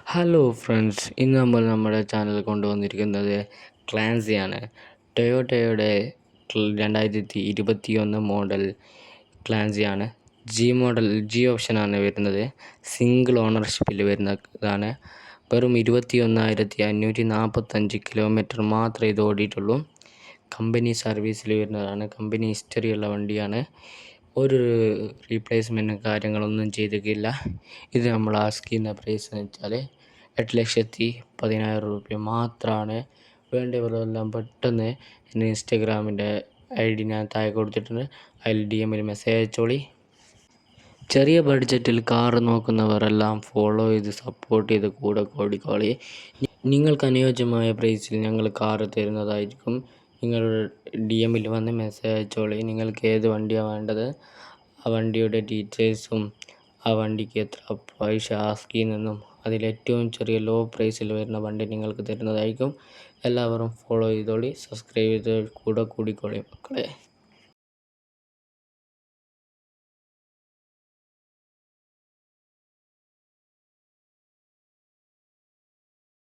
Hello friends, ഇന്ന് നമ്മൾ നമ്മുടെ ചാനലിൽ കൊണ്ടുവന്നിരിക്കുന്നത് ക്ലാൻസിയാണ്. ടൊയോട്ടയുടെ 2021 മോഡൽ ക്ലാൻസിയാണ്. ജി ഓപ്ഷനാണ് വരുന്നത്. സിംഗിൾ ഓണർഷിപ്പിൽ വരുന്നതാണ്. വെറും 21,545 കിലോമീറ്റർ മാത്രമേ ഇത് ഓടിയിട്ടുള്ളൂ. കമ്പനി സർവീസിൽ വരുന്നതാണ്. കമ്പനി ഹിസ്റ്ററിയുള്ള വണ്ടിയാണ്. ഒരു റീപ്ലേസ്മെൻറ്റും കാര്യങ്ങളൊന്നും ചെയ്തിട്ടില്ല. ഇത് നമ്മൾ ആസ്ക് ചെയ്യുന്ന പ്രൈസ് എന്ന് വെച്ചാൽ 8,10,000 രൂപ മാത്രമാണ്. വേണ്ടവരെല്ലാം പെട്ടെന്ന് എൻ്റെ ഇൻസ്റ്റഗ്രാമിൻ്റെ ID ഞാൻ താഴെ കൊടുത്തിട്ടുണ്ട്. അതിൽ DM-ൽ മെസ്സേജ് അയച്ചോളി. ചെറിയ ബഡ്ജറ്റിൽ കാർ നോക്കുന്നവരെല്ലാം ഫോളോ ചെയ്ത് സപ്പോർട്ട് ചെയ്ത് കൂടെ ഓടിക്കോളി. നിങ്ങൾക്ക് അനുയോജ്യമായ പ്രൈസിൽ ഞങ്ങൾ കാർ തരുന്നതായിരിക്കും. നിങ്ങൾ DM-ൽ വന്ന് മെസ്സേജ് അയച്ചോളി. നിങ്ങൾക്ക് ഏത് വണ്ടിയാണ് വേണ്ടത്, ആ വണ്ടിയുടെ ഡീറ്റെയിൽസും ആ വണ്ടിക്ക് എത്ര പൈസ ആസ്ക് ചെയ്യുന്നതെന്നും അതിലേറ്റവും ചെറിയ ലോ പ്രൈസിൽ വരുന്ന വണ്ടി നിങ്ങൾക്ക് തരുന്നതായിരിക്കും. എല്ലാവരും ഫോളോ ചെയ്തോളി, സബ്സ്ക്രൈബ് ചെയ്ത് കൂടെ കൂടിക്കോളി മക്കളെ.